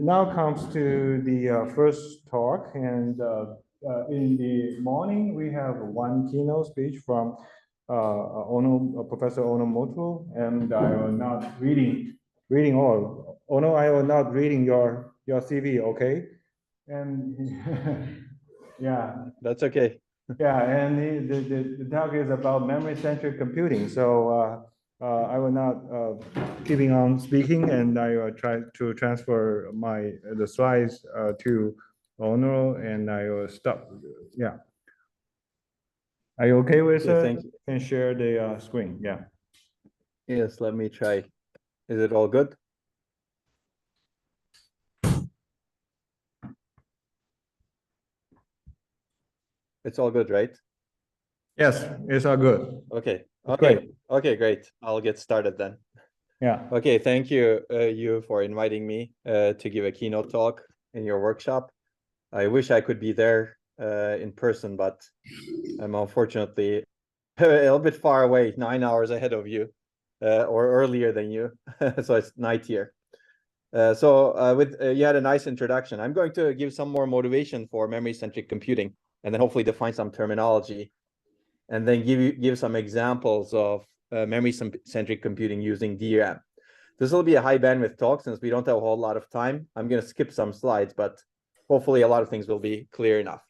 now comes to the first talk, and in the morning we have one keynote speech from Professor Onur Mutlu, and I will not reading all. Ono, I will not reading your CV, okay? And yeah, that's okay. Yeah, and the talk is about memory-centric computing. So I will not keeping on speaking, and I will try to transfer the slides to Onur, and I will stop. Yeah. Are you okay with it? Thank you. Can share the screen. Yeah. Yes, let me try. Is it all good? It's all good, right? Yes, it's all good. Okay. Great. Okay, great. I'll get started then. Yeah. Okay, thank you, you for inviting me to give a keynote talk in your workshop. I wish I could be there in person, but I'm unfortunately a little bit far away, 9 hours ahead of you, or earlier than you. So it's night here. You had a nice introduction. I'm going to give some more motivation for memory-centric computing, and then hopefully define some terminology, and then give some examples of memory-centric computing using DRAM. This will be a high bandwidth talk since we don't have a whole lot of time. I'm going to skip some slides, but hopefully a lot of things will be clear enough.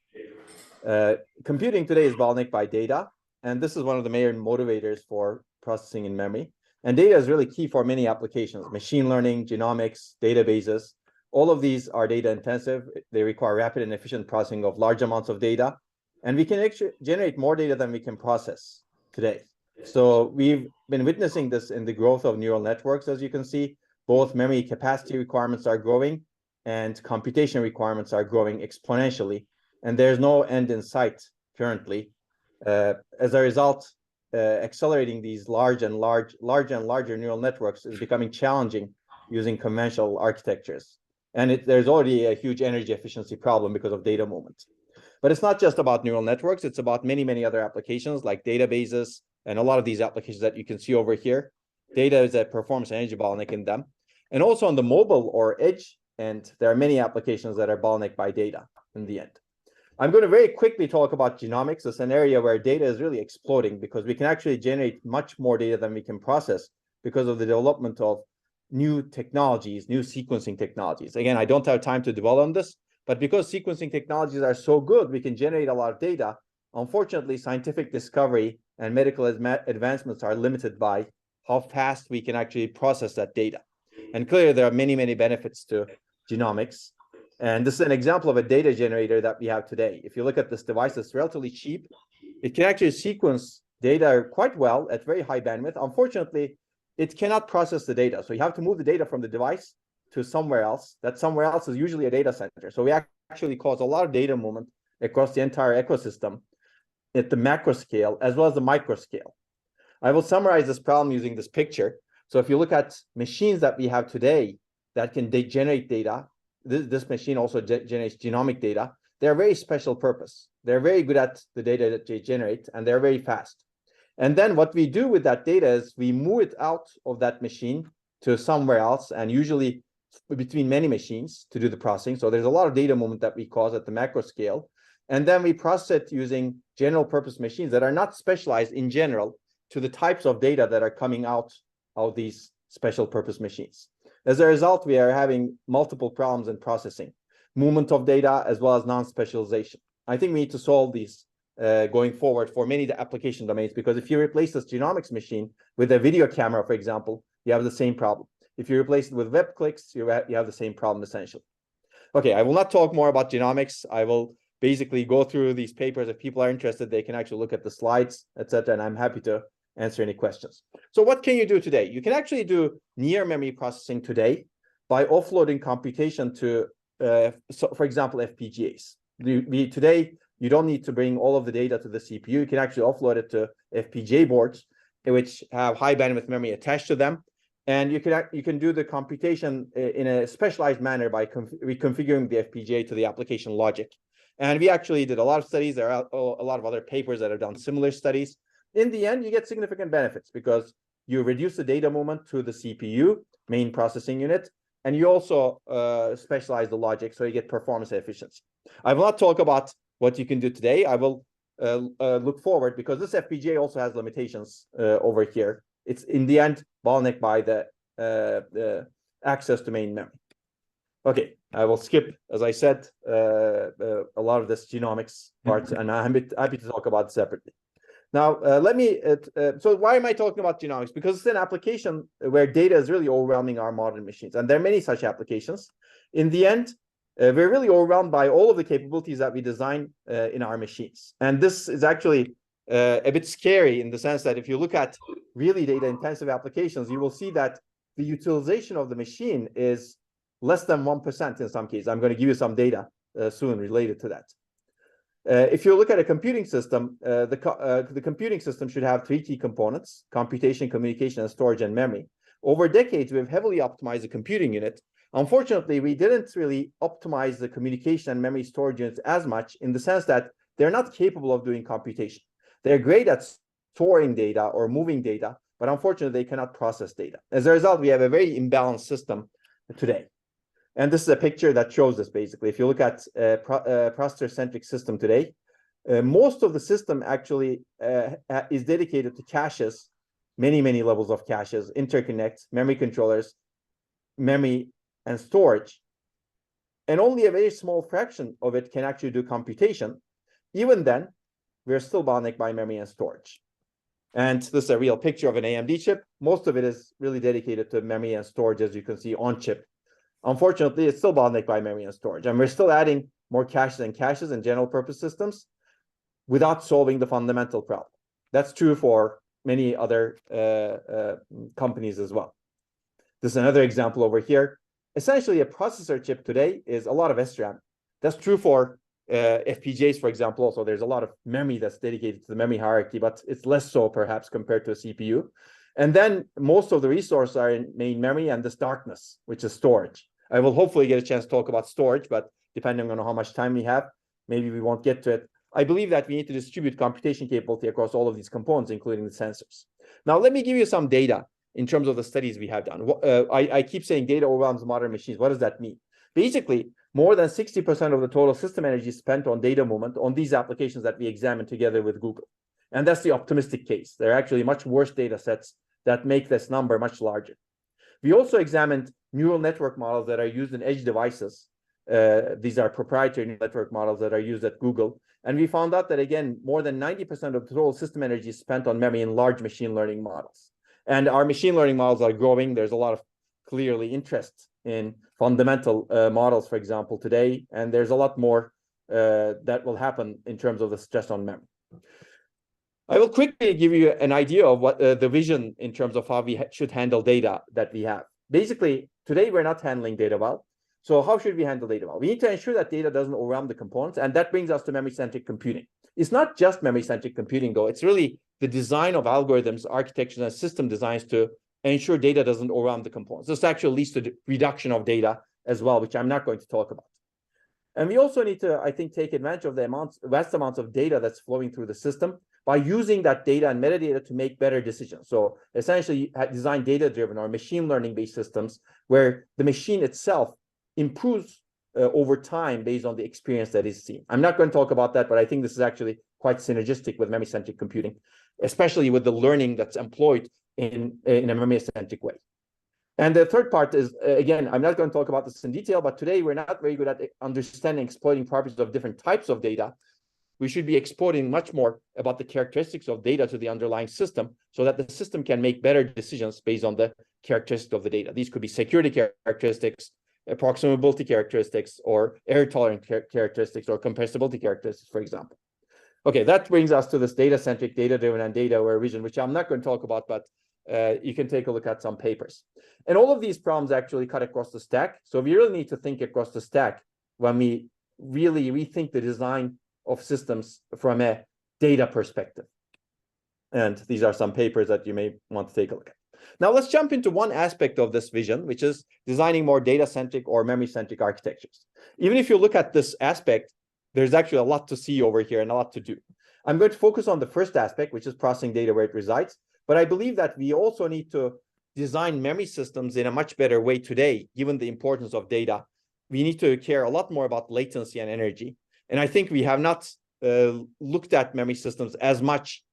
Computing today is bottlenecked by data, and this is one of the main motivators for processing in memory. And data is really key for many applications: machine learning, genomics, databases. All of these are data intensive. They require rapid and efficient processing of large amounts of data. And we can actually generate more data than we can process today. So we've been witnessing this in the growth of neural networks. As you can see, both memory capacity requirements are growing and computation requirements are growing exponentially. And there's no end in sight currently. As a result, accelerating these larger and larger neural networks is becoming challenging using conventional architectures. And there's already a huge energy efficiency problem because of data movement. But it's not just about neural networks. It's about many other applications like databases and a lot of these applications that you can see over here. Data is a performance energy bottleneck in them. And also on the mobile or edge end, there are many applications that are bottlenecked by data in the end. I'm going to very quickly talk about genomics. It's an area where data is really exploding because we can actually generate much more data than we can process because of the development of new technologies, new sequencing technologies. Again, I don't have time to dwell on this, but because sequencing technologies are so good, we can generate a lot of data. Unfortunately, scientific discovery and medical advancements are limited by how fast we can actually process that data. And clearly, there are many benefits to genomics. And this is an example of a data generator that we have today. If you look at this device, it's relatively cheap. It can actually sequence data quite well at very high bandwidth. Unfortunately, it cannot process the data. So you have to move the data from the device to somewhere else. That somewhere else is usually a data center. So we actually cause a lot of data movement across the entire ecosystem at the macro scale as well as the micro scale. I will summarize this problem using this picture. So if you look at machines that we have today that can generate data, this machine also generates genomic data. They're very special purpose. They're very good at the data that they generate, and they're very fast. And then what we do with that data is we move it out of that machine to somewhere else, and usually between many machines to do the processing. So there's a lot of data movement that we cause at the macro scale. And then we process it using general purpose machines that are not specialized in general to the types of data that are coming out of these special purpose machines. As a result, we are having multiple problems in processing, movement of data, as well as non-specialization. I think we need to solve these going forward for many application domains, because if you replace this genomics machine with a video camera, for example, you have the same problem. If you replace it with web clicks, you have the same problem essentially. Okay, I will not talk more about genomics. I will basically go through these papers. If people are interested, they can actually look at the slides, etc. And I'm happy to answer any questions. So what can you do today? You can actually do near memory processing today by offloading computation to, so for example, FPGAs. Today, you don't need to bring all of the data to the CPU. You can actually offload it to FPGA boards, which have high bandwidth memory attached to them. And you can do the computation in a specialized manner by reconfiguring the FPGA to the application logic. And we actually did a lot of studies. There are a lot of other papers that have done similar studies. In the end, you get significant benefits because you reduce the data movement to the CPU, main processing unit. and you also specialize the logic so you get performance efficiency. I will not talk about what you can do today. I will look forward, because this FPGA also has limitations over here. It's in the end bottlenecked by the access to main memory. Okay, I will skip, as I said, a lot of this genomics part, and I'm happy to talk about it separately. Now, let me, so why am I talking about genomics? Because it's an application where data is really overwhelming our modern machines, and there are many such applications. In the end, we're really overwhelmed by all of the capabilities that we design in our machines. And this is actually a bit scary in the sense that if you look at really data-intensive applications, you will see that the utilization of the machine is less than 1% in some cases. I'm going to give you some data soon related to that. If you look at a computing system, the computing system should have 3 key components: computation, communication, and storage and memory. Over decades, we've heavily optimized the computing unit. Unfortunately, we didn't really optimize the communication and memory storage units as much, in the sense that they're not capable of doing computation. They're great at storing data or moving data, but unfortunately, they cannot process data. As a result, we have a very imbalanced system today. And this is a picture that shows this, basically. If you look at processor-centric system today, most of the system actually is dedicated to caches, many levels of caches, interconnects, memory controllers, memory, and storage. And only a very small fraction of it can actually do computation. Even then, we're still bottlenecked by memory and storage. And this is a real picture of an AMD chip. Most of it is really dedicated to memory and storage, as you can see on chip. Unfortunately, it's still bottlenecked by memory and storage. And we're still adding more caches and caches in general purpose systems without solving the fundamental problem. That's true for many other companies as well. This is another example over here. Essentially, a processor chip today is a lot of SRAM. That's true for FPGAs, for example. Also, there's a lot of memory that's dedicated to the memory hierarchy, but it's less so perhaps compared to a CPU. And then most of the resources are in main memory and this darkness, which is storage. I will hopefully get a chance to talk about storage, but depending on how much time we have, maybe we won't get to it. I believe that we need to distribute computation capability across all of these components, including the sensors. Now, let me give you some data in terms of the studies we have done. I keep saying data overwhelms modern machines. What does that mean? Basically, more than 60% of the total system energy spent on data movement on these applications that we examined together with Google. And that's the optimistic case. There are actually much worse data sets that make this number much larger. We also examined neural network models that are used in edge devices. These are proprietary neural network models that are used at Google. And we found out that, again, more than 90% of the total system energy is spent on memory in large machine learning models. And our machine learning models are growing. There's a lot of clearly interest in fundamental models, for example, today. And there's a lot more that will happen in terms of the stress on memory. I will quickly give you an idea of what the vision in terms of how we should handle data that we have. Basically, today we're not handling data well. So how should we handle data well? We need to ensure that data doesn't overwhelm the components, and that brings us to memory-centric computing. It's not just memory-centric computing, though. It's really the design of algorithms, architectures, and system designs to ensure data doesn't overwhelm the components. This actually leads to the reduction of data as well, which I'm not going to talk about. And we also need to, I think, take advantage of the vast amounts of data that's flowing through the system by using that data and metadata to make better decisions. So essentially, design data-driven or machine learning-based systems where the machine itself improves over time based on the experience that is seen. I'm not going to talk about that, but I think this is actually quite synergistic with memory-centric computing, especially with the learning that's employed in a memory-centric way. And the third part is, again, I'm not going to talk about this in detail, but today we're not very good at understanding, exploiting properties of different types of data. We should be exploiting much more about the characteristics of data to the underlying system so that the system can make better decisions based on the characteristics of the data. These could be security characteristics, approximability characteristics, or error-tolerant characteristics, or compressibility characteristics, for example. Okay, that brings us to this data-centric, data-driven, and data-aware vision, which I'm not going to talk about, but you can take a look at some papers. And all of these problems actually cut across the stack. So we really need to think across the stack when we really rethink the design of systems from a data perspective. And these are some papers that you may want to take a look at. Now let's jump into one aspect of this vision, which is designing more data-centric or memory-centric architectures. Even if you look at this aspect, there's actually a lot to see over here and a lot to do. I'm going to focus on the first aspect, which is processing data where it resides. But I believe that we also need to design memory systems in a much better way today, given the importance of data, we need to care a lot more about latency and energy. And I think we have not looked at memory systems as much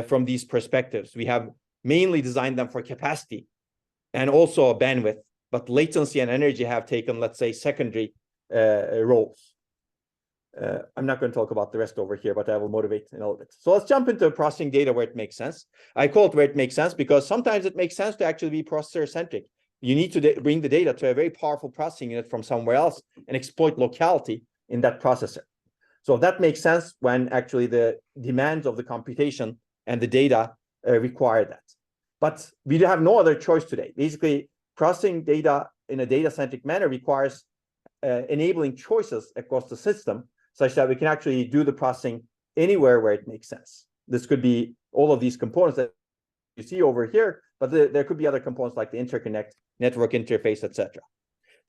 from these perspectives. We have mainly designed them for capacity and also bandwidth, but latency and energy have taken, let's say, secondary roles. I'm not going to talk about the rest over here, but I will motivate in a little bit. So let's jump into processing data where it makes sense. I call it where it makes sense because sometimes it makes sense to actually be processor-centric. You need to bring the data to a very powerful processing unit from somewhere else and exploit locality in that processor. So that makes sense when actually the demands of the computation and the data require that. But we have no other choice today. Basically, processing data in a data-centric manner requires enabling choices across the system such that we can actually do the processing anywhere where it makes sense. This could be all of these components that you see over here, but there could be other components like the interconnect, network interface, etc.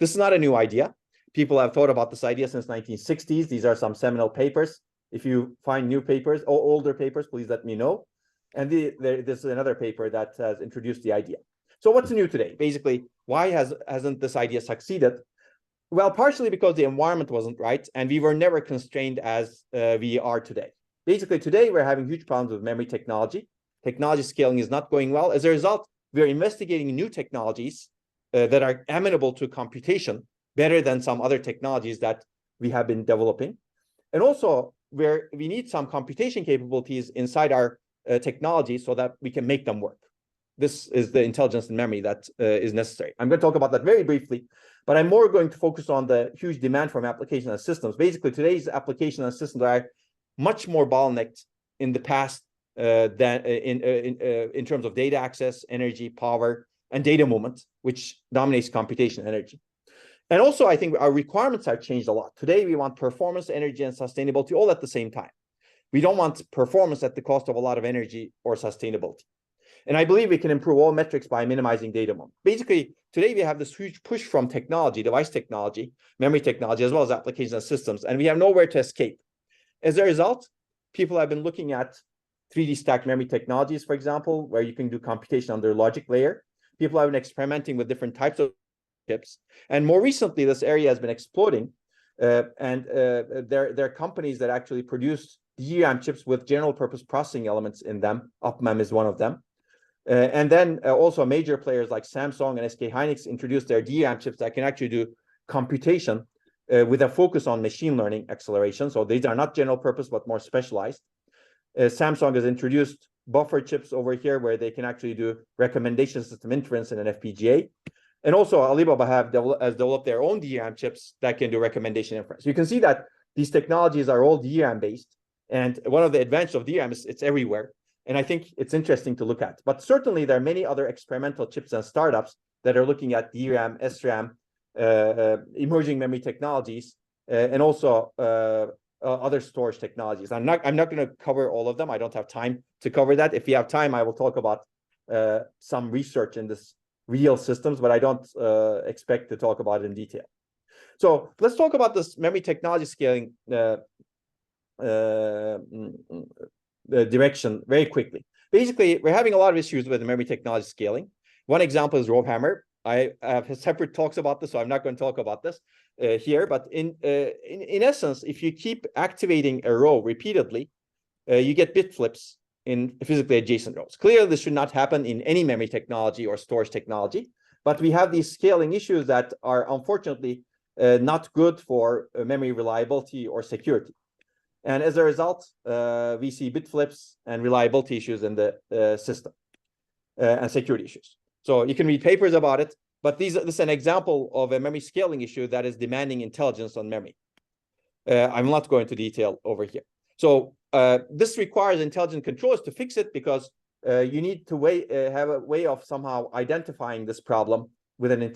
This is not a new idea. People have thought about this idea since 1960s. These are some seminal papers. If you find new papers or older papers, please let me know. And this is another paper that has introduced the idea. So what's new today? Basically, why hasn't this idea succeeded? Well, partially because the environment wasn't right, and we were never constrained as we are today. Basically, today we're having huge problems with memory technology. Technology scaling is not going well. As a result, we're investigating new technologies that are amenable to computation better than some other technologies that we have been developing. And also, we need some computation capabilities inside our technology so that we can make them work. This is the intelligence and memory that is necessary. I'm going to talk about that very briefly, but I'm more going to focus on the huge demand from application and systems. Basically, today's application and systems are much more bottlenecked in the past than in terms of data access, energy, power, and data movement, which dominates computation energy. And also, I think our requirements have changed a lot. Today, we want performance, energy, and sustainability all at the same time. We don't want performance at the cost of a lot of energy or sustainability. And I believe we can improve all metrics by minimizing data movement. Basically, today we have this huge push from technology, device technology, memory technology, as well as applications and systems, and we have nowhere to escape. As a result, people have been looking at 3D stacked memory technologies, for example, where you can do computation on their logic layer. People have been experimenting with different types of chips. And more recently, this area has been exploding. There are companies that actually produce DRAM chips with general purpose processing elements in them. UPMEM is one of them. And then also major players like Samsung and SK Hynix introduced their DRAM chips that can actually do computation with a focus on machine learning acceleration. So these are not general purpose, but more specialized. Samsung has introduced buffer chips over here where they can actually do recommendation system inference in an FPGA. And also Alibaba has developed their own DRAM chips that can do recommendation inference. You can see that these technologies are all DRAM based. And one of the advantages of DRAM is it's everywhere. And I think it's interesting to look at. But certainly there are many other experimental chips and startups that are looking at DRAM, SRAM, emerging memory technologies, and also other storage technologies. I'm not going to cover all of them. I don't have time to cover that. If we have time, I will talk about some research in this real systems, but I don't expect to talk about it in detail. So let's talk about this memory technology scaling direction very quickly. Basically, we're having a lot of issues with the memory technology scaling. One example is RowHammer. I have separate talks about this, so I'm not going to talk about this here. But in essence, if you keep activating a row repeatedly, you get bit flips in physically adjacent rows. Clearly, this should not happen in any memory technology or storage technology, but we have these scaling issues that are unfortunately not good for memory reliability or security. And as a result, we see bit flips and reliability issues in the system and security issues. So you can read papers about it, but this is an example of a memory scaling issue that is demanding intelligence on memory. I'm not going into detail over here. So this requires intelligent controllers to fix it because you need to have a way of somehow identifying this problem with an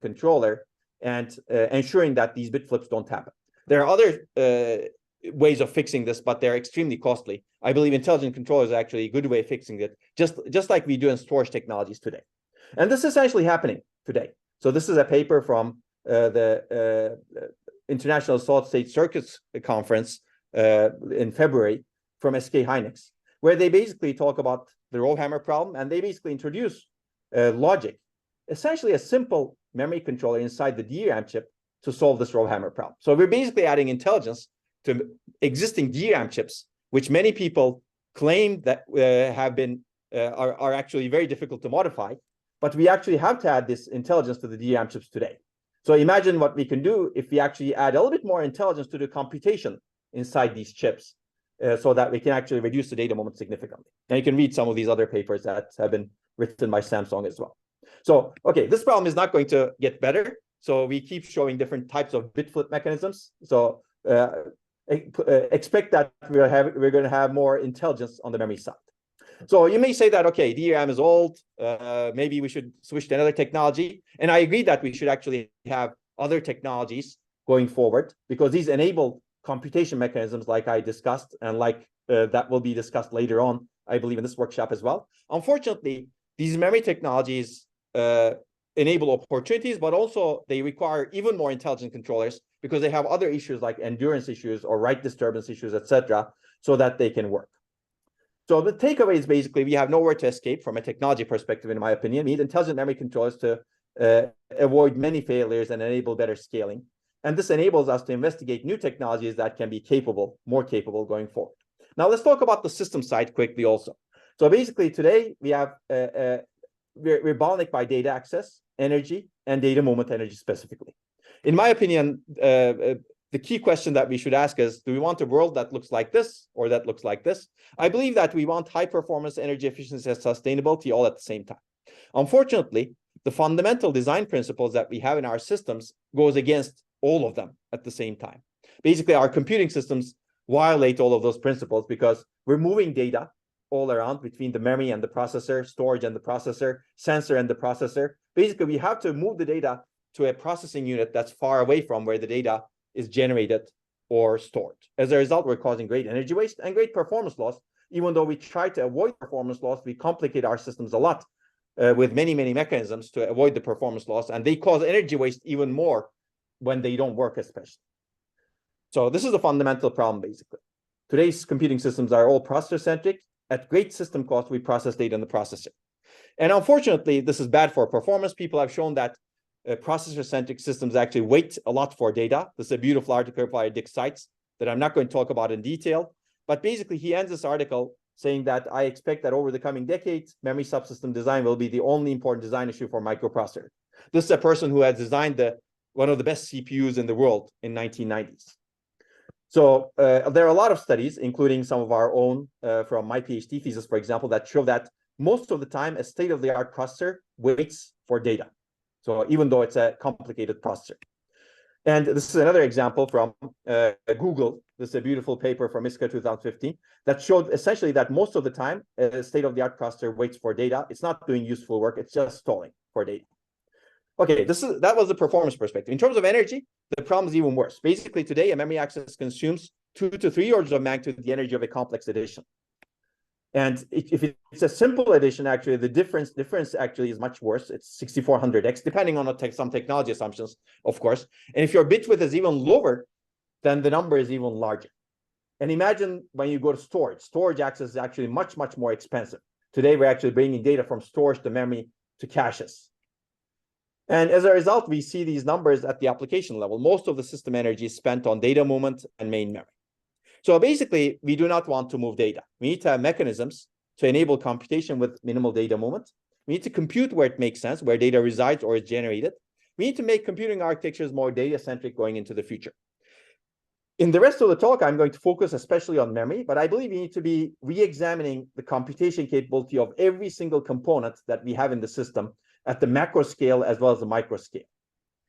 controller and ensuring that these bit flips don't happen. There are other ways of fixing this, but they're extremely costly. I believe intelligent controllers are actually a good way of fixing it, just like we do in storage technologies today. And this is essentially happening today. So this is a paper from the International Solid-State Circuits Conference in February from SK Hynix, where they basically talk about the RowHammer problem, and they basically introduce logic, essentially a simple memory controller inside the DRAM chip to solve this RowHammer problem. So we're basically adding intelligence to existing DRAM chips, which many people claim that are actually very difficult to modify, but we actually have to add this intelligence to the DRAM chips today. So imagine what we can do if we actually add a little bit more intelligence to the computation inside these chips, so that we can actually reduce the data moment significantly. And you can read some of these other papers that have been written by Samsung as well. So, okay, this problem is not going to get better. So we keep showing different types of bit flip mechanisms. So expect that we're going to have more intelligence on the memory side. So you may say that, okay, DRAM is old. Maybe we should switch to another technology. And I agree that we should actually have other technologies going forward, because these enable computation mechanisms like I discussed, and like that will be discussed later on, I believe, in this workshop as well. Unfortunately, these memory technologies enable opportunities, but also they require even more intelligent controllers because they have other issues like endurance issues or write disturbance issues, etc., so that they can work. So the takeaway is basically we have nowhere to escape from a technology perspective, in my opinion. We need intelligent memory controllers to avoid many failures and enable better scaling. And this enables us to investigate new technologies that can be more capable going forward. Now let's talk about the system side quickly also. So basically today we have, we're bottlenecked by data access, energy, and data moment energy specifically. In my opinion, the key question that we should ask is, do we want a world that looks like this or that looks like this? I believe that we want high performance, energy efficiency, and sustainability all at the same time. Unfortunately, the fundamental design principles that we have in our systems goes against all of them at the same time. Basically, our computing systems violate all of those principles because we're moving data all around between the memory and the processor, storage and the processor, sensor and the processor. Basically, we have to move the data to a processing unit that's far away from where the data is generated or stored. As a result, we're causing great energy waste and great performance loss. Even though we try to avoid performance loss, we complicate our systems a lot with many, many mechanisms to avoid the performance loss, and they cause energy waste even more when they don't work especially. So this is the fundamental problem, basically. Today's computing systems are all processor-centric. At great system cost, we process data in the processor. And unfortunately, this is bad for performance. People have shown that processor-centric systems actually wait a lot for data. This is a beautiful article by Dick Seitz that I'm not going to talk about in detail. But basically, he ends this article saying that I expect that over the coming decades, memory subsystem design will be the only important design issue for microprocessor. This is a person who had designed one of the best CPUs in the world in 1990s. So there are a lot of studies, including some of our own from my PhD thesis, for example, that show that most of the time, a state-of-the-art processor waits for data. So even though it's a complicated processor. And this is another example from Google. This is a beautiful paper from ISCA 2015 that showed essentially that most of the time, a state-of-the-art processor waits for data. It's not doing useful work. It's just stalling for data. Okay, that was the performance perspective. In terms of energy, the problem is even worse. Basically, today, a memory access consumes 2 to 3 orders of magnitude the energy of a complex addition. And if it's a simple addition, actually, the difference actually is much worse. It's 6400x, depending on some technology assumptions, of course. And if your bit width is even lower, then the number is even larger. And imagine when you go to storage. Storage access is actually much, much more expensive. Today, we're actually bringing data from storage to memory to caches. And as a result, we see these numbers at the application level. Most of the system energy is spent on data movement and main memory. So basically, we do not want to move data. We need to have mechanisms to enable computation with minimal data movement. We need to compute where it makes sense, where data resides or is generated. We need to make computing architectures more data-centric going into the future. In the rest of the talk, I'm going to focus especially on memory, but I believe we need to be re-examining the computation capability of every single component that we have in the system at the macro scale as well as the micro scale.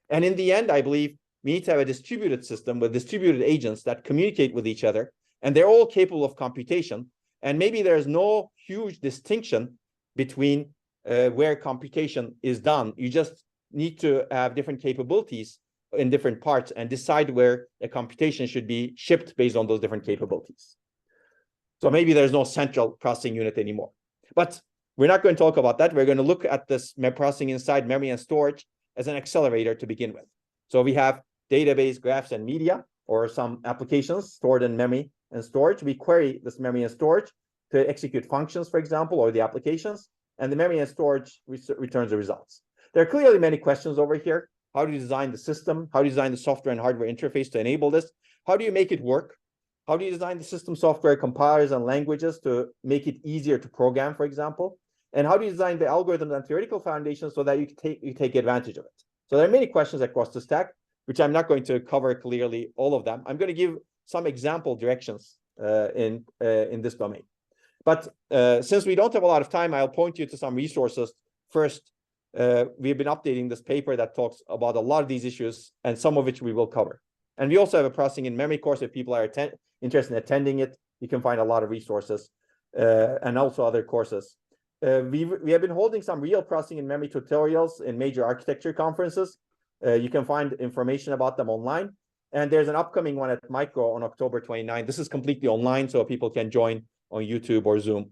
And in the end, I believe we need to have a distributed system with distributed agents that communicate with each other, and they're all capable of computation. And maybe there's no huge distinction between where computation is done. You just need to have different capabilities in different parts and decide where a computation should be shipped based on those different capabilities. So maybe there's no central processing unit anymore. But we're not going to talk about that. We're going to look at this processing inside memory and storage as an accelerator to begin with. So we have database, graphs, and media, or some applications stored in memory and storage. We query this memory and storage to execute functions, for example, or the applications. and the memory and storage returns the results. There are clearly many questions over here. How do you design the system? How do you design the software and hardware interface to enable this? How do you make it work? How do you design the system software compilers and languages to make it easier to program, for example? And how do you design the algorithms and theoretical foundations so that you take advantage of it? So there are many questions across the stack, which I'm not going to cover clearly all of them. I'm going to give some example directions in this domain. But since we don't have a lot of time, I'll point you to some resources. First, we've been updating this paper that talks about a lot of these issues, and some of which we will cover. And we also have a processing in memory course. If people are interested in attending it, you can find a lot of resources and also other courses. We have been holding some real processing in memory tutorials in major architecture conferences. You can find information about them online. And there's an upcoming one at Micro on October 29. This is completely online, so people can join on YouTube or Zoom.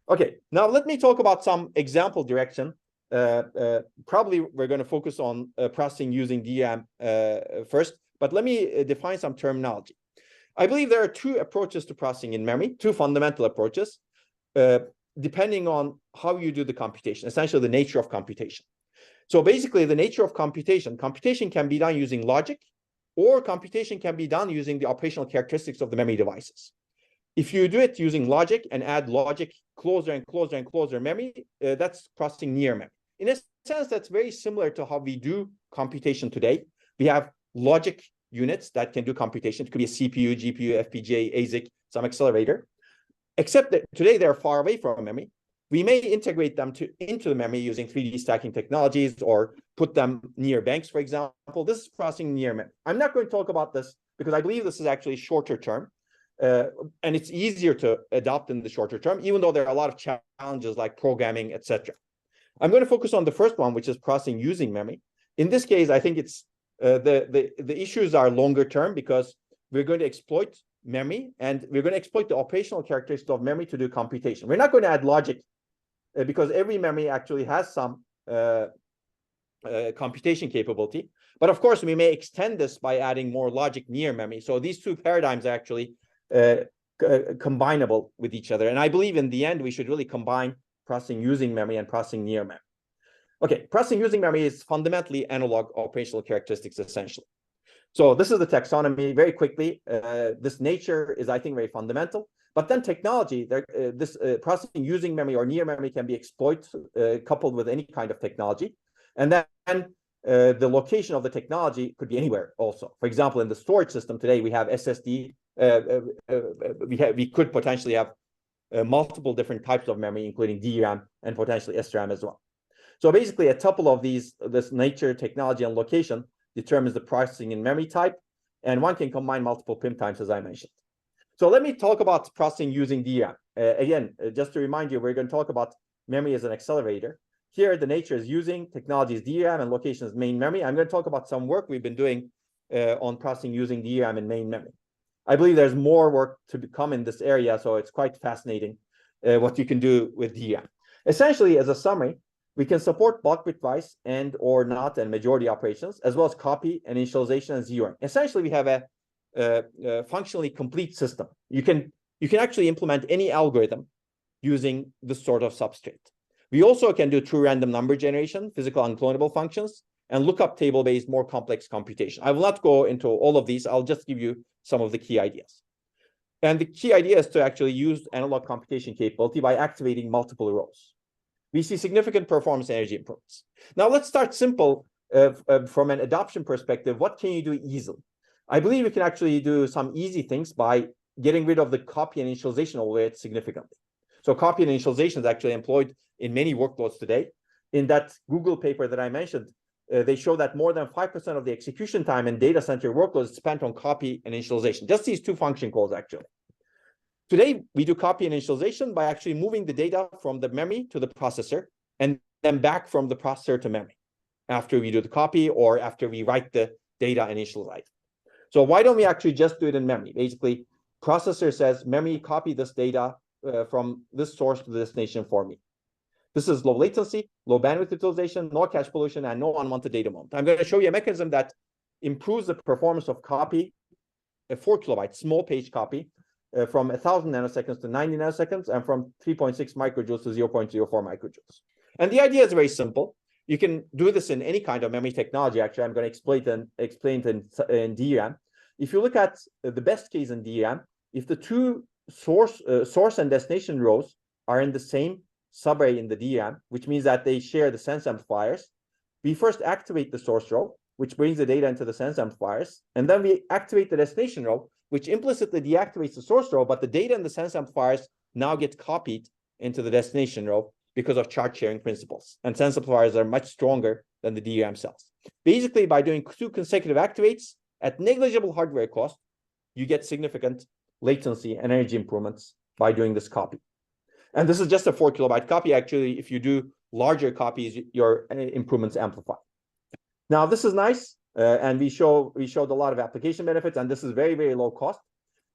Okay, now let me talk about some example direction. Probably we're going to focus on processing using DRAM first, but let me define some terminology. I believe there are two approaches to processing in memory, two fundamental approaches, depending on how you do the computation, essentially the nature of computation. So basically the nature of computation can be done using logic, or computation can be done using the operational characteristics of the memory devices. If you do it using logic and add logic closer and closer and closer memory, that's processing near memory. In a sense, that's very similar to how we do computation today. We have logic units that can do computation. It could be a CPU, GPU, FPGA, ASIC, some accelerator. Except that today they're far away from memory. We may integrate them into the memory using 3D stacking technologies or put them near banks, for example. This is processing near memory. I'm not going to talk about this because I believe this is actually shorter term. And it's easier to adopt in the shorter term, even though there are a lot of challenges like programming, etc. I'm going to focus on the first one, which is processing using memory. In this case, I think it's the issues are longer term because we're going to exploit memory and we're going to exploit the operational characteristics of memory to do computation. We're not going to add logic because every memory actually has some computation capability. But of course, we may extend this by adding more logic near memory. So these two paradigms are actually combinable with each other. And I believe in the end, we should really combine processing using memory and processing near memory. Okay, processing using memory is fundamentally analog operational characteristics, essentially. So this is the taxonomy. Very quickly, this nature is, I think, very fundamental. But then technology, this processing using memory or near memory can be exploited, coupled with any kind of technology. And then the location of the technology could be anywhere also. For example, in the storage system today, we have SSD. We could potentially have multiple different types of memory, including DRAM and potentially SRAM as well. So basically, a tuple of this nature, technology, and location determines the processing in memory type, and one can combine multiple PIM types, as I mentioned. So let me talk about processing using DRAM. Again, just to remind you, we're going to talk about memory as an accelerator. Here, the nature is using, technology is DRAM, and location is main memory. I'm going to talk about some work we've been doing on processing using DRAM and main memory. I believe there's more work to come in this area, so it's quite fascinating what you can do with DRAM. Essentially, as a summary, we can support bulk bitwise and or not and majority operations, as well as copy and initialization and zeroing. Essentially, we have a functionally complete system. You can actually implement any algorithm using this sort of substrate. We also can do true random number generation, physical unclonable functions, and lookup table-based more complex computation. I will not go into all of these. I'll just give you some of the key ideas. And the key idea is to actually use analog computation capability by activating multiple rows. We see significant performance energy improvements. Now let's start simple from an adoption perspective. What can you do easily? I believe you can actually do some easy things by getting rid of the copy and initialization overhead significantly. So copy and initialization is actually employed in many workloads today. In that Google paper that I mentioned, they show that more than 5% of the execution time in data center workloads is spent on copy and initialization. Just these two function calls, actually. Today, we do copy and initialization by actually moving the data from the memory to the processor and then back from the processor to memory after we do the copy or after we write the data initialize. So why don't we actually just do it in memory? Basically, processor says, memory, copy this data from this source to the destination for me. This is low latency, low bandwidth utilization, no cache pollution, and no unwanted data moment. I'm going to show you a mechanism that improves the performance of copy, a 4 kilobyte small page copy, from 1,000 nanoseconds to 90 nanoseconds, and from 3.6 microjoules to 0.04 microjoules. And the idea is very simple. You can do this in any kind of memory technology. Actually, I'm going to explain it in DRAM. If you look at the best case in DRAM, if the two source and destination rows are in the same subarray in the DRAM, which means that they share the sense amplifiers, we first activate the source row, which brings the data into the sense amplifiers, and then we activate the destination row, which implicitly deactivates the source row, but the data in the sense amplifiers now get copied into the destination row because of charge sharing principles. And sense amplifiers are much stronger than the DRAM cells. Basically, by doing 2 consecutive activates at negligible hardware cost, you get significant latency and energy improvements by doing this copy. And this is just a 4 kilobyte copy. Actually, if you do larger copies, your improvements amplify. Now, this is nice. And we showed a lot of application benefits, and this is very, very low cost.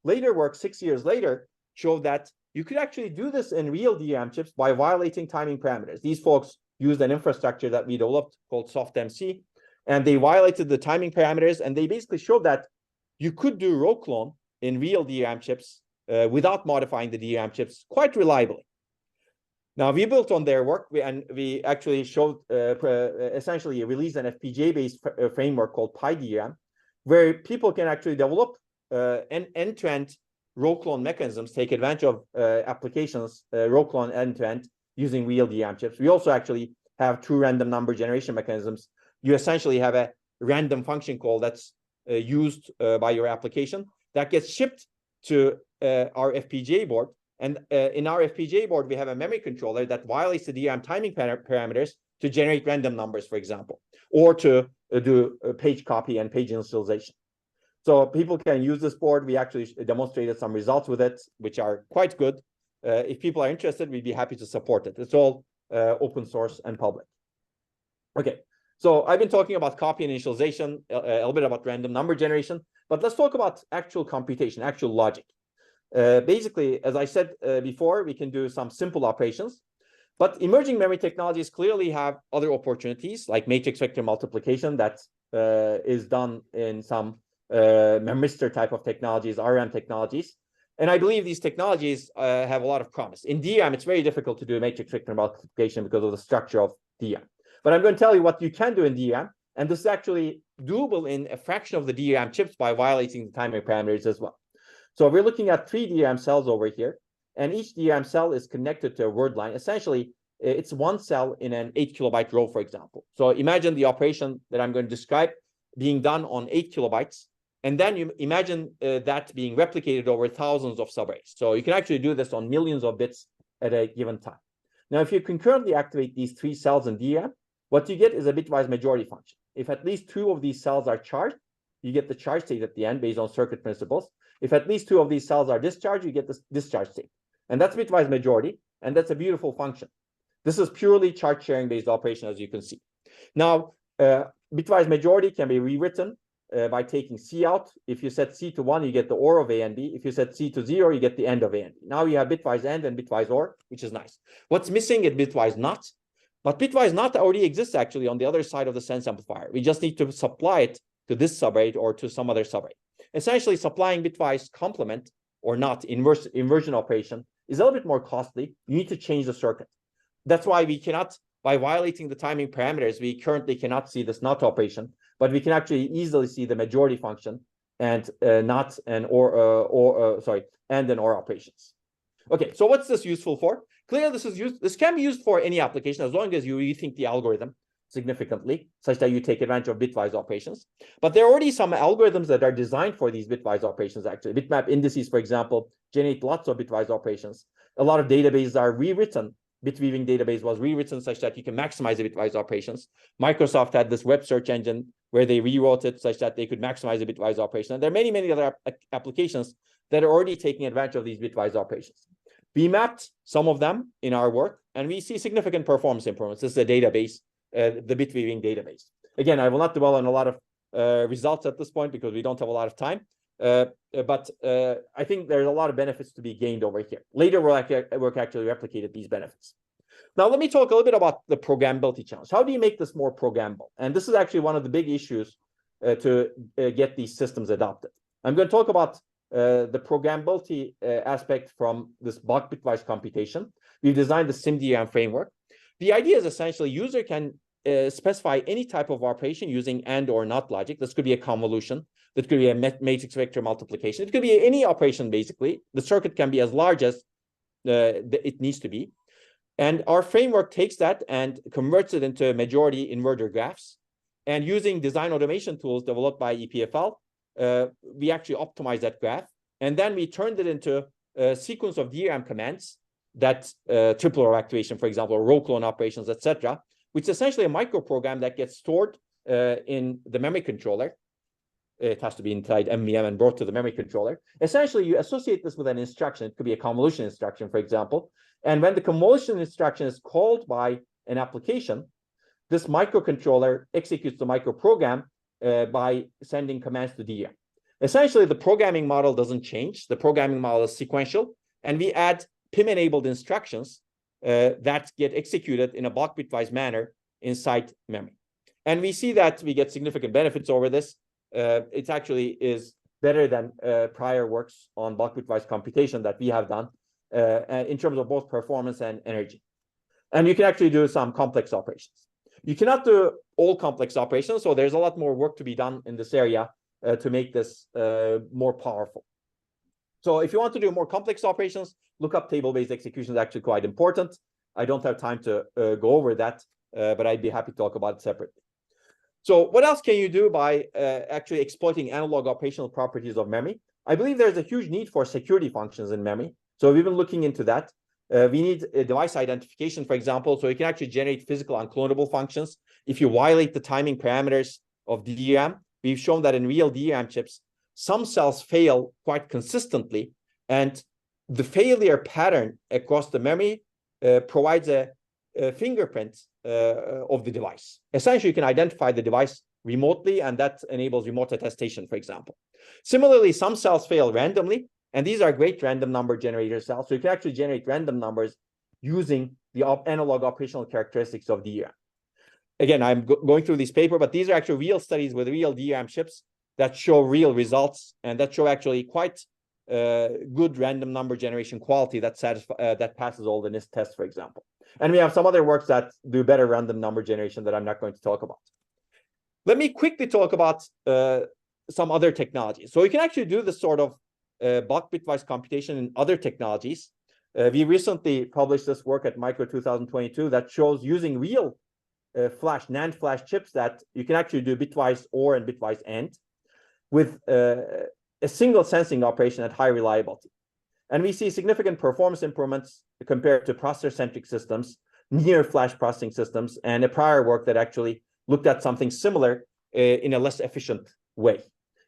Later work, 6 years later, showed that you could actually do this in real DRAM chips by violating timing parameters. These folks used an infrastructure that we developed called SoftMC, and they violated the timing parameters, and they basically showed that you could do row clone in real DRAM chips without modifying the DRAM chips quite reliably. Now, we built on their work, and we actually showed essentially released an FPGA-based framework called PyDRAM, where people can actually develop an end-to-end row clone mechanisms, take advantage of applications, row clone end-to-end using real DRAM chips. We also actually have true random number generation mechanisms. You essentially have a random function call that's used by your application that gets shipped to our FPGA board. And in our FPGA board, we have a memory controller that violates the DRAM timing parameters to generate random numbers, for example, or to do a page copy and page initialization. So people can use this board. We actually demonstrated some results with it, which are quite good. If people are interested, we'd be happy to support it. It's all open source and public. Okay, so I've been talking about copy initialization, a little bit about random number generation, but let's talk about actual computation, actual logic. Basically, as I said before, we can do some simple operations, but emerging memory technologies clearly have other opportunities, like matrix vector multiplication that is done in some memristor type of technologies, RAM technologies. And I believe these technologies have a lot of promise. In DRAM, it's very difficult to do matrix vector multiplication because of the structure of DRAM. But I'm going to tell you what you can do in DRAM, and this is actually doable in a fraction of the DRAM chips by violating the timing parameters as well. So we're looking at 3 DRAM cells over here, and each DRAM cell is connected to a word line. Essentially, it's one cell in an 8 kilobyte row, for example. So imagine the operation that I'm going to describe being done on 8 kilobytes, and then you imagine that being replicated over thousands of subarrays. So you can actually do this on millions of bits at a given time. Now, if you concurrently activate these 3 cells in DRAM, what you get is a bitwise majority function. If at least 2 of these cells are charged, you get the charge state at the end based on circuit principles. If at least 2 of these cells are discharged, you get this discharge state. And that's bitwise majority, and that's a beautiful function. This is purely charge sharing based operation, as you can see. Now, bitwise majority can be rewritten by taking C out. If you set C to 1, you get the OR of A and B. If you set C to 0, you get the end of A and B. Now you have bitwise AND and bitwise OR, which is nice. What's missing is bitwise NOT. But bitwise NOT already exists actually on the other side of the sense amplifier. We just need to supply it to this subarray or to some other subarray. Essentially, supplying bitwise complement or NOT inversion operation is a little bit more costly. You need to change the circuit. That's why we cannot, by violating the timing parameters, we currently cannot see this NOT operation, but we can actually easily see the majority function and NOT and AND and OR operations. Okay, so what's this useful for? Clearly, this can be used for any application as long as you rethink the algorithm significantly, such that you take advantage of bitwise operations. But there are already some algorithms that are designed for these bitwise operations, actually. Bitmap indices, for example, generate lots of bitwise operations. A lot of databases are rewritten. Bitweaving database was rewritten such that you can maximize the bitwise operations. Microsoft had this web search engine where they rewrote it such that they could maximize the bitwise operation. And there are many, many other applications that are already taking advantage of these bitwise operations. We mapped some of them in our work, and we see significant performance improvements. This is a database, the bitweaving database. Again, I will not dwell on a lot of results at this point because we don't have a lot of time. But I think there's a lot of benefits to be gained over here. Later, work actually replicated these benefits. Now, let me talk a little bit about the programmability challenge. How do you make this more programmable? And this is actually one of the big issues to get these systems adopted. I'm going to talk about the programmability aspect from this bulk bitwise computation. We've designed the SIMDRAM framework. The idea is essentially user can specify any type of operation using and or not logic. This could be a convolution. That could be a matrix vector multiplication. It could be any operation, basically. The circuit can be as large as it needs to be. And our framework takes that and converts it into majority inverter graphs. And using design automation tools developed by EPFL, we actually optimize that graph. And then we turned it into a sequence of DRAM commands that triple row activation, for example, or row clone operations, etc., which is essentially a microprogram that gets stored in the memory controller. It has to be inside MVM and brought to the memory controller. Essentially, you associate this with an instruction. It could be a convolution instruction, for example. And when the convolution instruction is called by an application, this microcontroller executes the microprogram by sending commands to DRAM. Essentially, the programming model doesn't change. The programming model is sequential, and we add PIM-enabled instructions that get executed in a bulk bitwise manner inside memory. And we see that we get significant benefits over this. It actually is better than prior works on bulk bitwise computation that we have done in terms of both performance and energy. And you can actually do some complex operations. You cannot do all complex operations, so there's a lot more work to be done in this area to make this more powerful. So if you want to do more complex operations, look up table-based execution is actually quite important. I don't have time to go over that, but I'd be happy to talk about it separately. So what else can you do by actually exploiting analog operational properties of memory? I believe there's a huge need for security functions in memory. So we've been looking into that. We need a device identification, for example, so you can actually generate physical unclonable functions. If you violate the timing parameters of DRAM, we've shown that in real DRAM chips, some cells fail quite consistently, and the failure pattern across the memory provides a fingerprint of the device. Essentially, you can identify the device remotely, and that enables remote attestation, for example. Similarly, some cells fail randomly, and these are great random number generator cells. So you can actually generate random numbers using the analog operational characteristics of DRAM. Again, I'm going through this paper, but these are actually real studies with real DRAM chips that show real results and that show actually quite good random number generation quality that that passes all the NIST tests, for example. And we have some other works that do better random number generation that I'm not going to talk about. Let me quickly talk about some other technologies. So you can actually do this sort of bulk bitwise computation in other technologies. We recently published this work at Micro 2022 that shows using real NAND flash chips that you can actually do bitwise OR and bitwise AND with a single sensing operation at high reliability. And we see significant performance improvements compared to processor-centric systems, near flash processing systems, and a prior work that actually looked at something similar in a less efficient way.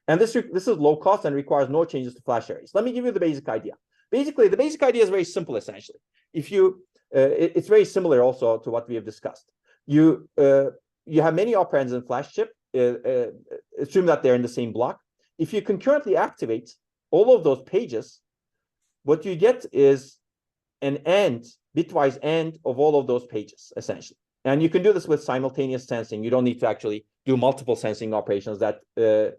And this is low cost and requires no changes to flash arrays. Let me give you the basic idea. Basically, the basic idea is very simple, essentially. If you, it's very similar also to what we have discussed. You have many operands in flash chip, assume that they're in the same block. If you concurrently activate all of those pages, what you get is an AND, bitwise AND of all of those pages, essentially. And you can do this with simultaneous sensing. You don't need to actually do multiple sensing operations that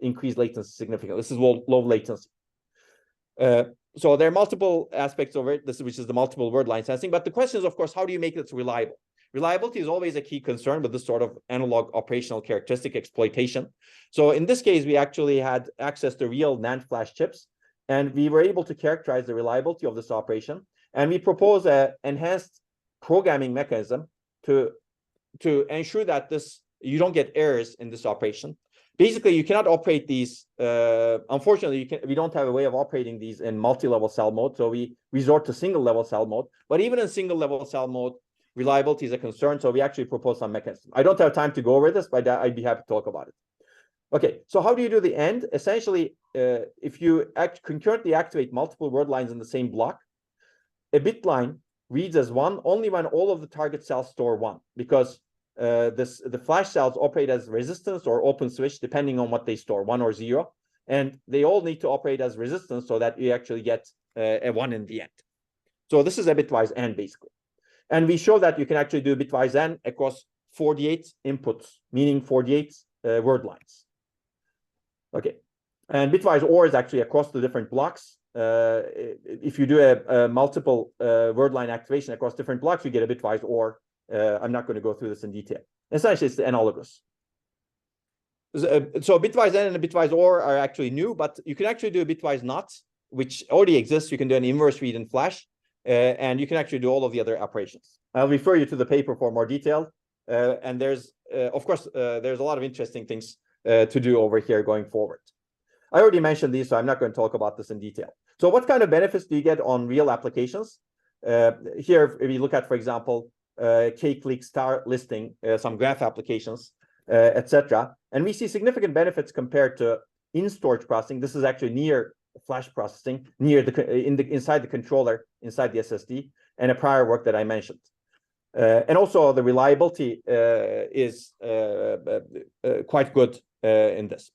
increase latency significantly. This is low latency. So there are multiple aspects of it, which is the multiple word line sensing. But the question is, of course, how do you make it reliable? Reliability is always a key concern with this sort of analog operational characteristic exploitation. So in this case, we actually had access to real NAND flash chips, and we were able to characterize the reliability of this operation. And we propose an enhanced programming mechanism to ensure that you don't get errors in this operation. Basically, you cannot operate these. Unfortunately, we don't have a way of operating these in multi-level cell mode, so we resort to single-level cell mode. But even in single-level cell mode, reliability is a concern, so we actually propose some mechanism. I don't have time to go over this, but I'd be happy to talk about it. Okay, so how do you do the AND? Essentially, if you concurrently activate multiple word lines in the same block, a bit line reads as one only when all of the target cells store one, because the flash cells operate as resistance or open switch, depending on what they store, 1 or 0. And they all need to operate as resistance so that you actually get a 1 in the end. So this is a bitwise AND, basically. And we show that you can actually do bitwise AND across 48 inputs, meaning 48 word lines. Okay, And bitwise OR is actually across the different blocks. If you do a multiple word line activation across different blocks, you get a bitwise OR. I'm not going to go through this in detail. Essentially, it's the analogous. So bitwise N and bitwise OR are actually new, but you can actually do a bitwise NOT, which already exists. You can do an inverse read in Flash, and you can actually do all of the other operations. I'll refer you to the paper for more detail. And there's, of course, there's a lot of interesting things to do over here going forward. I already mentioned these, so I'm not going to talk about this in detail. So what kind of benefits do you get on real applications? Here, if you look at, for example, K-click star listing, some graph applications, etc. And we see significant benefits compared to in-storage processing. This is actually near flash processing, near inside the controller, inside the SSD, and a prior work that I mentioned. And also the reliability is quite good in this.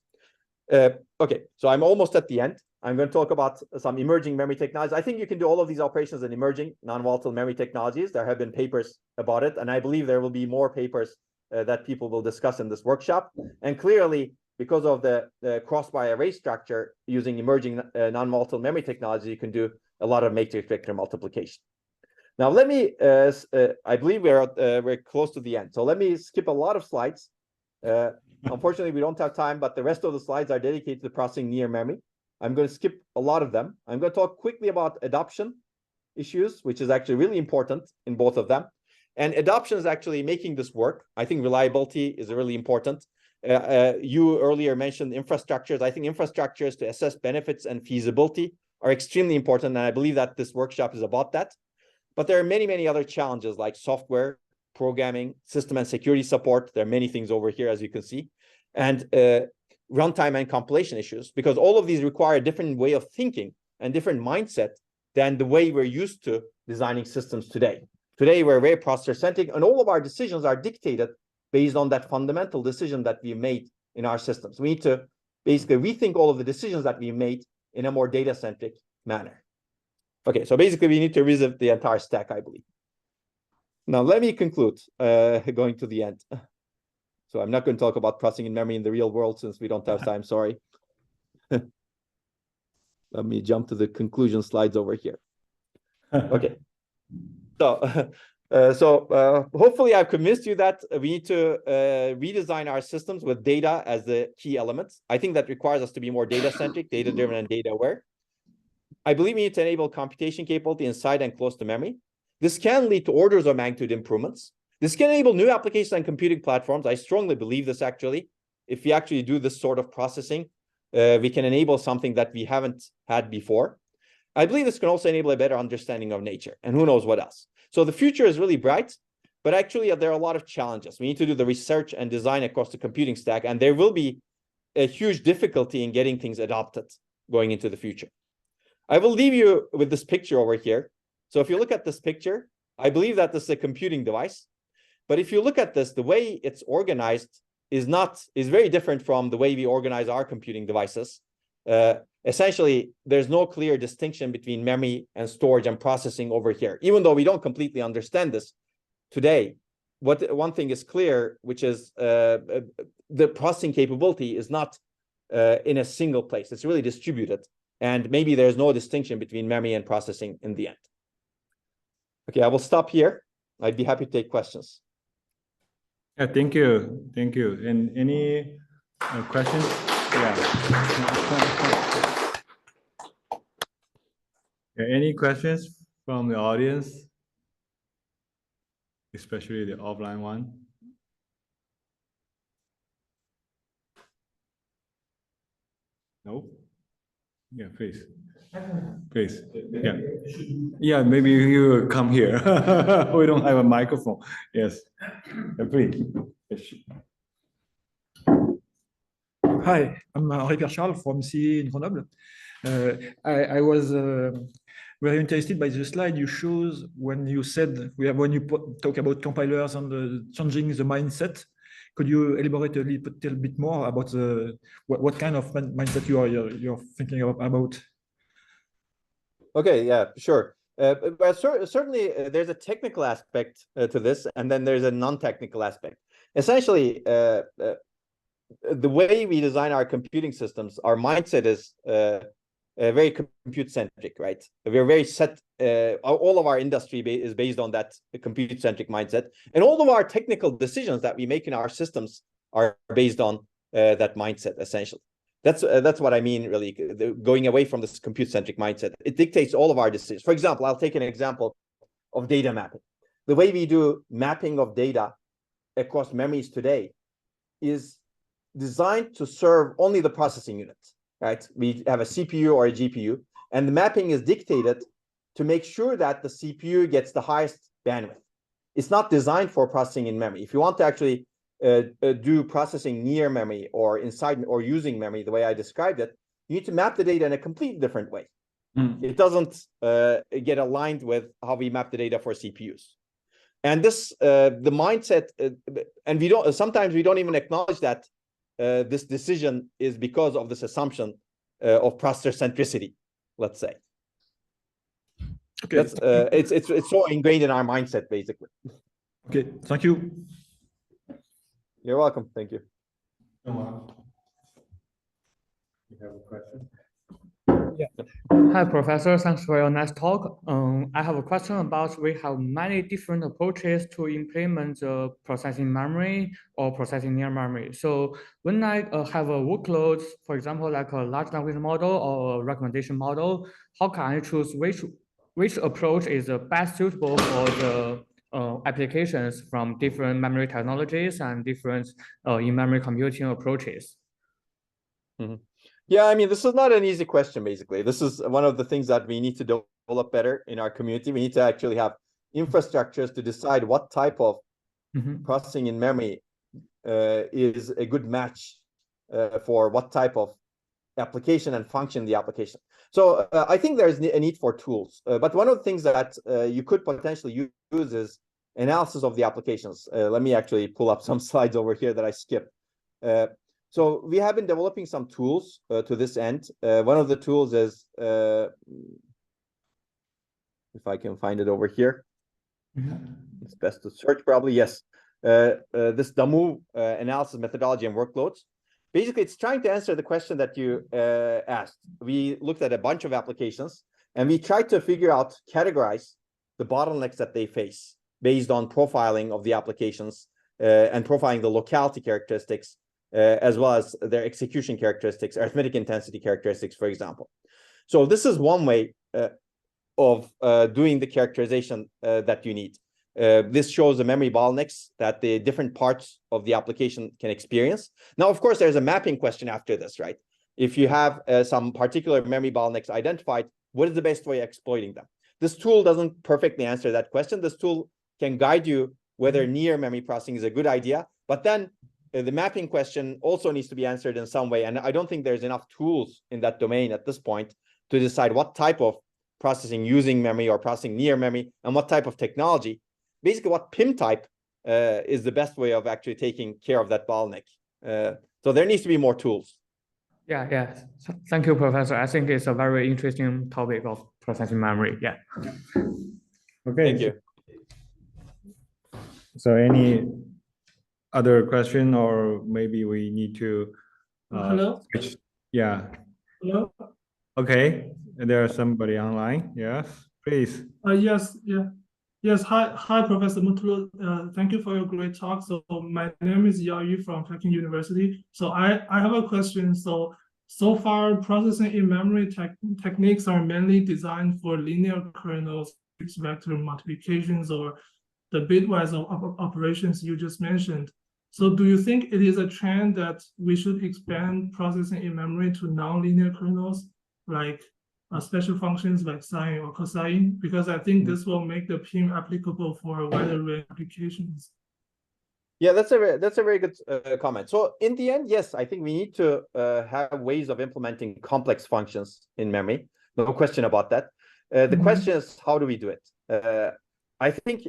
Okay, so I'm almost at the end. I'm going to talk about some emerging memory technologies. I think you can do all of these operations in emerging non-volatile memory technologies. There have been papers about it, and I believe there will be more papers that people will discuss in this workshop. And clearly, because of the cross-by array structure using emerging non-volatile memory technology, you can do a lot of matrix vector multiplication. Now, let me, I believe we're close to the end. So let me skip a lot of slides. Unfortunately, we don't have time, but the rest of the slides are dedicated to processing near memory. I'm going to skip a lot of them. I'm going to talk quickly about adoption issues, which is actually really important in both of them. And adoption is actually making this work. I think reliability is really important. You earlier mentioned infrastructures. I think infrastructures to assess benefits and feasibility are extremely important. And I believe that this workshop is about that. But there are many, many other challenges like software, programming, system and security support. There are many things over here, as you can see. And runtime and compilation issues, because all of these require a different way of thinking and different mindset than the way we're used to designing systems today. Today, we're very processor-centric, and all of our decisions are dictated based on that fundamental decision that we made in our systems. We need to basically rethink all of the decisions that we made in a more data-centric manner. Okay, so basically, we need to revisit the entire stack, I believe. Now, let me conclude, going to the end. So I'm not going to talk about processing in memory in the real world since we don't have time, sorry. Let me jump to the conclusion slides over here. Okay. So, hopefully I've convinced you that we need to redesign our systems with data as the key elements. I think that requires us to be more data-centric, data-driven, and data-aware. I believe we need to enable computation capability inside and close to memory. This can lead to orders of magnitude improvements. This can enable new applications and computing platforms. I strongly believe this, actually. If we actually do this sort of processing, we can enable something that we haven't had before. I believe this can also enable a better understanding of nature, and who knows what else. So the future is really bright, but actually there are a lot of challenges. We need to do the research and design across the computing stack, and there will be a huge difficulty in getting things adopted going into the future. I will leave you with this picture over here. So if you look at this picture, I believe that this is a computing device. But if you look at this, the way it's organized is very different from the way we organize our computing devices. Essentially, there's no clear distinction between memory and storage and processing over here. Even though we don't completely understand this today, one thing is clear, which is the processing capability is not in a single place. It's really distributed. And maybe there's no distinction between memory and processing in the end. Okay, I will stop here. I'd be happy to take questions. Yeah, thank you. Thank you. And any questions? Yeah. Yeah. Any questions from the audience? Especially the offline one? No? Yeah, please. Please. Yeah. Yeah, maybe you come here. We don't have a microphone. Yes. Yeah, please. Hi, I'm Henri Charles from CE in Grenoble. I was very interested by the slide you showed when you said when you talk about compilers and changing the mindset. Could you elaborate a little bit more about what kind of mindset you're thinking about? Okay, yeah, sure. But certainly there's a technical aspect to this, and then there's a non-technical aspect. Essentially, the way we design our computing systems, our mindset is very compute-centric, right? We're very set, all of our industry is based on that compute-centric mindset. And all of our technical decisions that we make in our systems are based on that mindset, essentially. That's what I mean, really, going away from this compute-centric mindset. It dictates all of our decisions. For example, I'll take an example of data mapping. The way we do mapping of data across memories today is designed to serve only the processing unit, right? We have a CPU or a GPU, and the mapping is dictated to make sure that the CPU gets the highest bandwidth. It's not designed for processing in memory. If you want to actually do processing near memory or inside or using memory, the way I described it, you need to map the data in a completely different way. It doesn't get aligned with how we map the data for CPUs. And this, the mindset, and sometimes we don't even acknowledge that this decision is because of this assumption of processor centricity, let's say. Okay. That's, it's so ingrained in our mindset, basically. Okay, thank you. You're welcome. Thank you. You have a question? Yeah. Hi, Professor. Thanks for your nice talk. I have a question about we have many different approaches to implement the processing memory or processing near memory. So when I have a workload, for example, like a large language model or a recommendation model, how can I choose which approach is the best suitable for the applications from different memory technologies and different in-memory computing approaches? Mm-hmm. Yeah, I mean, this is not an easy question, basically. This is one of the things that we need to develop better in our community. We need to actually have infrastructures to decide what type of processing in memory is a good match for what type of application and function the application. So I think there's a need for tools. But one of the things that you could potentially use is analysis of the applications. Let me actually pull up some slides over here that I skipped. So we have been developing some tools to this end. One of the tools is, if I can find it over here, it's best to search probably, yes. This DAMU analysis methodology and workloads. Basically, it's trying to answer the question that you asked. We looked at a bunch of applications and we tried to figure out, categorize the bottlenecks that they face based on profiling of the applications and profiling the locality characteristics as well as their execution characteristics, arithmetic intensity characteristics, for example. So this is one way of doing the characterization that you need. This shows the memory bottlenecks that the different parts of the application can experience. Now, of course, there's a mapping question after this, right? If you have some particular memory bottlenecks identified, what is the best way of exploiting them? This tool doesn't perfectly answer that question. This tool can guide you whether near memory processing is a good idea, but then the mapping question also needs to be answered in some way. And I don't think there's enough tools in that domain at this point to decide what type of processing using memory or processing near memory and what type of technology. Basically, what PIM type is the best way of actually taking care of that bottleneck. So there needs to be more tools. Yeah. Thank you, Professor. I think it's a very interesting topic of processing memory. Yeah. Okay. Thank you. So any other question, or maybe we need to hello? switch? Yeah. Hello? Okay. There is somebody online. Yes, please. Yes. Hi, Professor Mutlu. Thank you for your great talk. So my name is Yaoyu from Peking University. So I have a question. So far, processing in memory techniques are mainly designed for linear kernels, vector multiplications, or the bitwise operations you just mentioned. So do you think it is a trend that we should expand processing in memory to nonlinear kernels, like special functions like sine or cosine? Because I think this will make the PIM applicable for a wider range of applications. Yeah, that's a very good comment. So in the end, yes, I think we need to have ways of implementing complex functions in memory. No question about that. The question is, how do we do it? I think,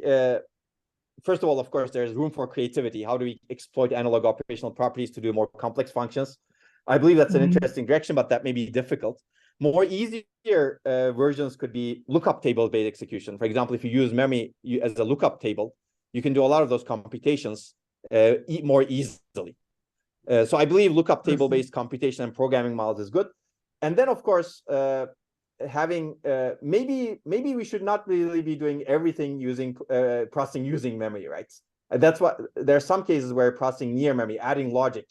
first of all, of course, there's room for creativity. How do we exploit analog operational properties to do more complex functions? I believe that's an interesting direction, but that may be difficult. More easier versions could be lookup table-based execution. For example, if you use memory as a lookup table, you can do a lot of those computations more easily. So I believe lookup table-based computation and programming models is good. And then, of course, having maybe we should not really be doing everything using processing using memory, right? That's what there are some cases where processing near memory, adding logic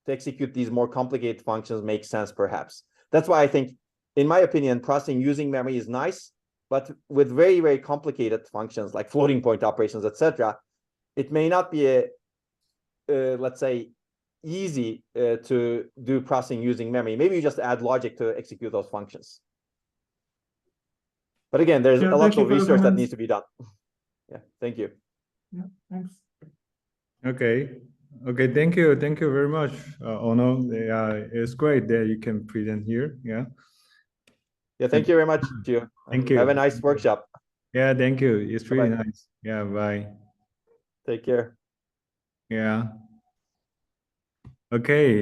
to execute these more complicated functions makes sense, perhaps. That's why I think, in my opinion, processing using memory is nice, but with very, very complicated functions like floating point operations, etc., it may not be a let's say easy to do processing using memory. Maybe you just add logic to execute those functions. But again, there's a lot of research that needs to be done. Yeah, thank you. Yeah, thanks. Okay. Okay, thank you very much, Ono. It's great that you can present here. Yeah. Yeah, thank you very much, Gio. Thank you. Have a nice workshop. Yeah, thank you. It's really Bye-bye. nice. Yeah, bye. Take care. Yeah. Okay.